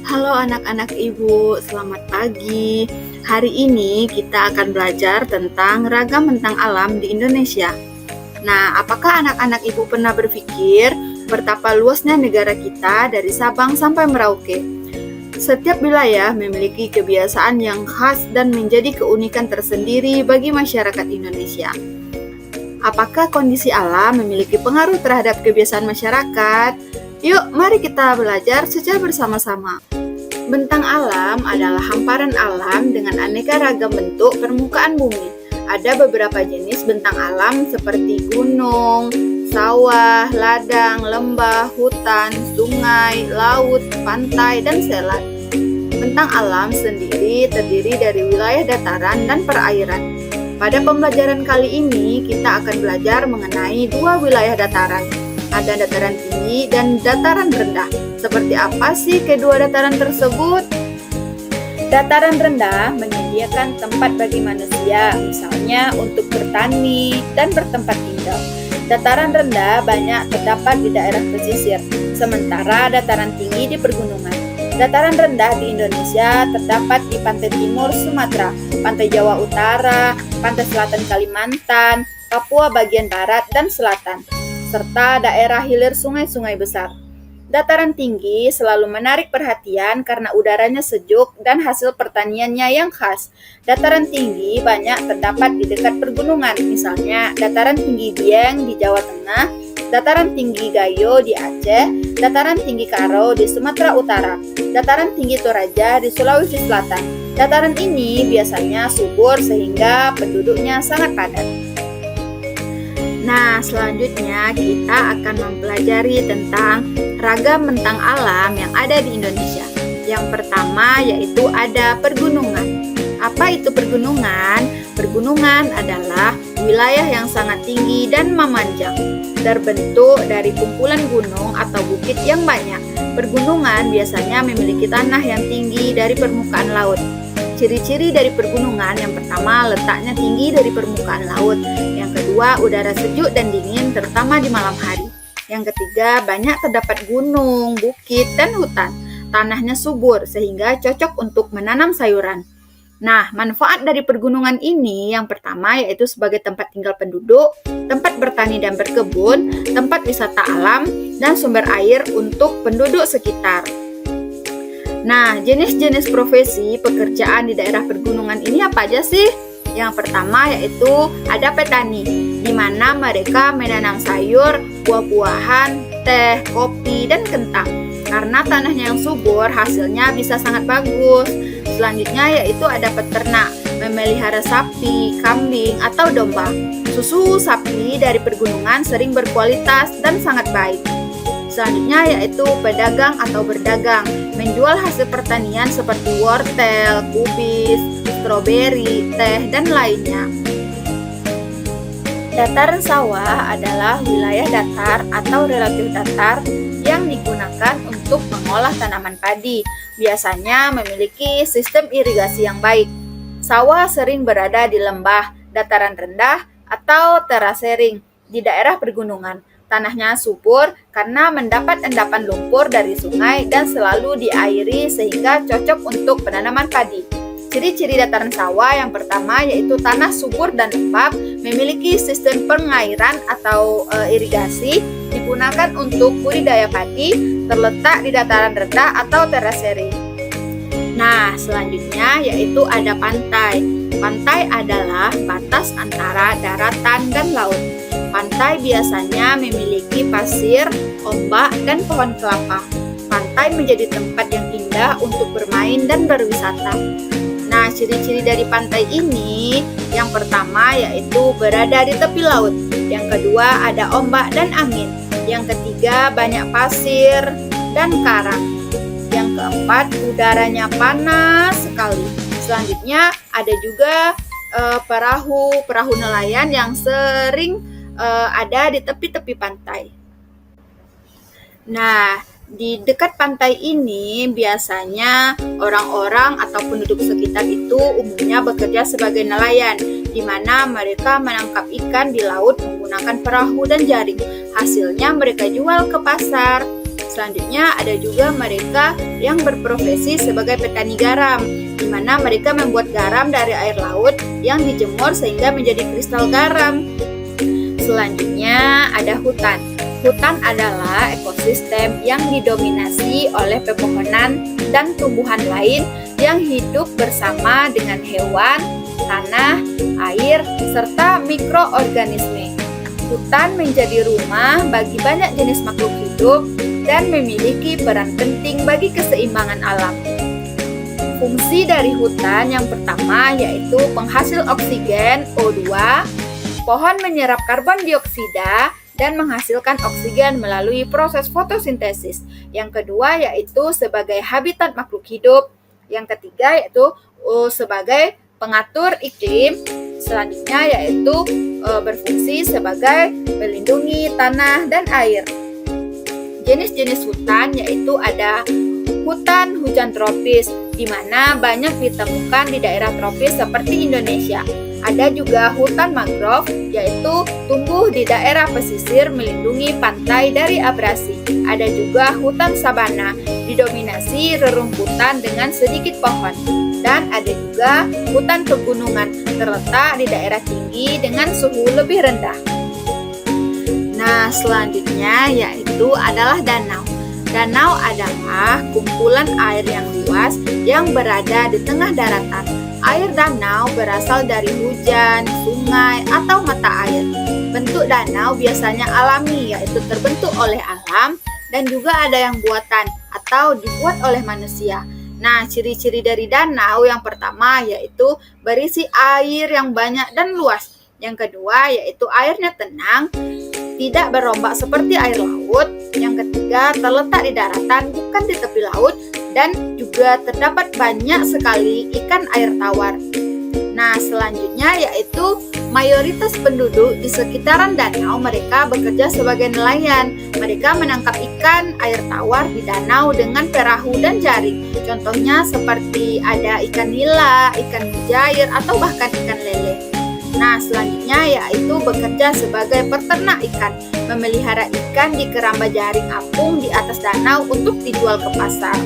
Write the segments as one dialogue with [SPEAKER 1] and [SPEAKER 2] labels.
[SPEAKER 1] Halo anak-anak ibu, selamat pagi. Hari ini kita akan belajar tentang ragam bentang alam di Indonesia. Nah, apakah anak-anak ibu pernah berpikir betapa luasnya negara kita dari Sabang sampai Merauke? Setiap wilayah memiliki kebiasaan yang khas dan menjadi keunikan tersendiri bagi masyarakat Indonesia. Apakah kondisi alam memiliki pengaruh terhadap kebiasaan masyarakat? Yuk, mari kita belajar secara bersama-sama. Bentang alam adalah hamparan alam dengan aneka ragam bentuk permukaan bumi. Ada beberapa jenis bentang alam seperti gunung, sawah, ladang, lembah, hutan, sungai, laut, pantai, dan selat. Bentang alam sendiri terdiri dari wilayah dataran dan perairan. Pada pembelajaran kali ini, kita akan belajar mengenai dua wilayah dataran. Ada dataran tinggi dan dataran rendah. Seperti apa sih kedua dataran tersebut? Dataran rendah menyediakan tempat bagi manusia, misalnya untuk bertani dan bertempat tinggal. Dataran rendah banyak terdapat di daerah pesisir, sementara dataran tinggi di pergunungan. Dataran rendah di Indonesia terdapat di pantai timur Sumatera, pantai Jawa Utara, pantai selatan Kalimantan, Papua bagian barat dan selatan, serta daerah hilir sungai-sungai besar. Dataran tinggi selalu menarik perhatian karena udaranya sejuk dan hasil pertaniannya yang khas. Dataran tinggi banyak terdapat di dekat pergunungan, misalnya Dataran Tinggi Dieng di Jawa Tengah, Dataran Tinggi Gayo di Aceh, Dataran Tinggi Karo di Sumatera Utara, Dataran Tinggi Toraja di Sulawesi Selatan. Dataran ini biasanya subur sehingga penduduknya sangat padat. Nah, selanjutnya kita akan mempelajari tentang ragam bentang alam yang ada di Indonesia. Yang pertama yaitu ada pergunungan. Apa itu pergunungan? Pergunungan adalah wilayah yang sangat tinggi dan memanjang, terbentuk dari kumpulan gunung atau bukit yang banyak. Pergunungan biasanya memiliki tanah yang tinggi dari permukaan laut. Ciri-ciri dari pergunungan yang pertama, letaknya tinggi dari permukaan laut. Yang kedua, udara sejuk dan dingin terutama di malam hari. Yang ketiga, banyak terdapat gunung, bukit, dan hutan. Tanahnya subur sehingga cocok untuk menanam sayuran. Nah, manfaat dari pergunungan ini yang pertama yaitu sebagai tempat tinggal penduduk, tempat bertani dan berkebun, tempat wisata alam, dan sumber air untuk penduduk sekitar. Nah, jenis-jenis profesi pekerjaan di daerah pergunungan ini apa aja sih? Yang pertama yaitu ada petani, di mana mereka menanam sayur, buah-buahan, teh, kopi, dan kentang. Karena tanahnya yang subur, hasilnya bisa sangat bagus. Selanjutnya yaitu ada peternak, memelihara sapi, kambing, atau domba. Susu sapi dari pergunungan sering berkualitas dan sangat baik. Selanjutnya yaitu pedagang atau berdagang, menjual hasil pertanian seperti wortel, kubis, stroberi, teh, dan lainnya. Dataran sawah adalah wilayah datar atau relatif datar yang digunakan untuk mengolah tanaman padi. Biasanya memiliki sistem irigasi yang baik. Sawah sering berada di lembah, dataran rendah, atau terasering di daerah pergunungan. Tanahnya subur karena mendapat endapan lumpur dari sungai dan selalu diairi sehingga cocok untuk penanaman padi. Ciri-ciri dataran sawah yang pertama yaitu tanah subur dan lembab, memiliki sistem pengairan atau irigasi, digunakan untuk budidaya padi, terletak di dataran rendah atau terasering. Nah, selanjutnya yaitu ada pantai. Pantai adalah batas antara daratan dan laut. Pantai biasanya memiliki pasir, ombak, dan pohon kelapa. Pantai menjadi tempat yang indah untuk bermain dan berwisata. Nah, ciri-ciri dari pantai ini, yang pertama yaitu berada di tepi laut. Yang kedua ada ombak dan angin. Yang ketiga banyak pasir dan karang. Yang keempat udaranya panas sekali. Selanjutnya ada juga perahu nelayan yang sering ada di tepi-tepi pantai. Nah, di dekat pantai ini biasanya orang-orang atau penduduk sekitar itu umumnya bekerja sebagai nelayan, di mana mereka menangkap ikan di laut menggunakan perahu dan jaring. Hasilnya mereka jual ke pasar. Selanjutnya ada juga mereka yang berprofesi sebagai petani garam, di mana mereka membuat garam dari air laut yang dijemur sehingga menjadi kristal garam. Selanjutnya ada hutan. Hutan adalah ekosistem yang didominasi oleh pepohonan dan tumbuhan lain yang hidup bersama dengan hewan, tanah, air, serta mikroorganisme. Hutan menjadi rumah bagi banyak jenis makhluk hidup dan memiliki peran penting bagi keseimbangan alam. Fungsi dari hutan yang pertama yaitu penghasil oksigen O2, pohon menyerap karbon dioksida dan menghasilkan oksigen melalui proses fotosintesis. Yang kedua yaitu sebagai habitat makhluk hidup. Yang ketiga yaitu sebagai pengatur iklim. Selanjutnya yaitu berfungsi sebagai melindungi tanah dan air. Jenis-jenis hutan yaitu ada hutan hujan tropis, di mana banyak ditemukan di daerah tropis seperti Indonesia. Ada juga hutan mangrove, yaitu tumbuh di daerah pesisir melindungi pantai dari abrasi. Ada juga hutan sabana, didominasi rerumputan dengan sedikit pohon. Dan ada juga hutan pegunungan, terletak di daerah tinggi dengan suhu lebih rendah. Nah, selanjutnya yaitu adalah danau. Danau adalah kumpulan air yang luas yang berada di tengah daratan. Air danau berasal dari hujan, sungai, atau mata air. Bentuk danau biasanya alami, yaitu terbentuk oleh alam, dan juga ada yang buatan atau dibuat oleh manusia. Nah, ciri-ciri dari danau yang pertama yaitu berisi air yang banyak dan luas. Yang kedua yaitu airnya tenang, tidak berombak seperti air laut. Yang ketiga, terletak di daratan, bukan di tepi laut, dan juga terdapat banyak sekali ikan air tawar. Nah, selanjutnya yaitu mayoritas penduduk di sekitaran danau mereka bekerja sebagai nelayan. Mereka menangkap ikan air tawar di danau dengan perahu dan jaring. Contohnya seperti ada ikan nila, ikan mujair, atau bahkan ikan lele. Nah, selanjutnya yaitu bekerja sebagai peternak ikan, memelihara ikan di keramba jaring apung di atas danau untuk dijual ke pasar.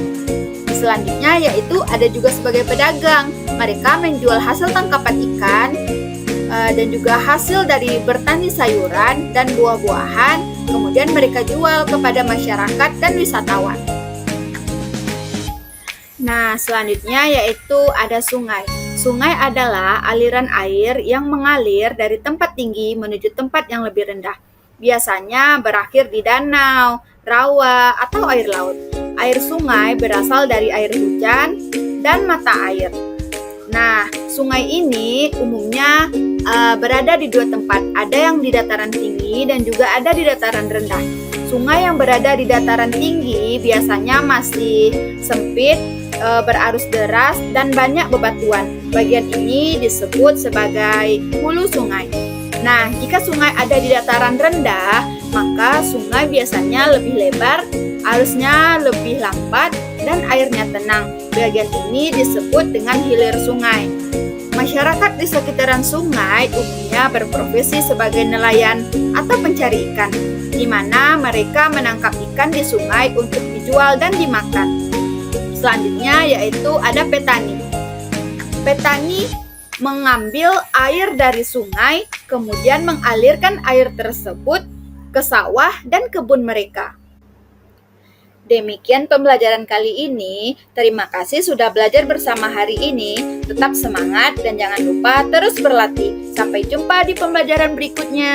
[SPEAKER 1] Selanjutnya yaitu ada juga sebagai pedagang. Mereka menjual hasil tangkapan ikan dan juga hasil dari bertani sayuran dan buah-buahan, kemudian mereka jual kepada masyarakat dan wisatawan. Nah, selanjutnya yaitu ada sungai. Sungai adalah aliran air yang mengalir dari tempat tinggi menuju tempat yang lebih rendah. Biasanya berakhir di danau, rawa, atau air laut. Air sungai berasal dari air hujan dan mata air. Nah, sungai ini umumnya berada di dua tempat. Ada yang di dataran tinggi dan juga ada di dataran rendah. Sungai yang berada di dataran tinggi biasanya masih sempit, berarus deras, dan banyak bebatuan. Bagian ini disebut sebagai hulu sungai. Nah, jika sungai ada di dataran rendah, maka sungai biasanya lebih lebar, arusnya lebih lambat, dan airnya tenang. Bagian ini disebut dengan hilir sungai. Masyarakat di sekitaran sungai umumnya berprofesi sebagai nelayan atau pencari ikan, di mana mereka menangkap ikan di sungai untuk dijual dan dimakan. Selanjutnya yaitu ada petani. Petani mengambil air dari sungai, kemudian mengalirkan air tersebut ke sawah dan kebun mereka. Demikian pembelajaran kali ini. Terima kasih sudah belajar bersama hari ini. Tetap semangat dan jangan lupa terus berlatih. Sampai jumpa di pembelajaran berikutnya.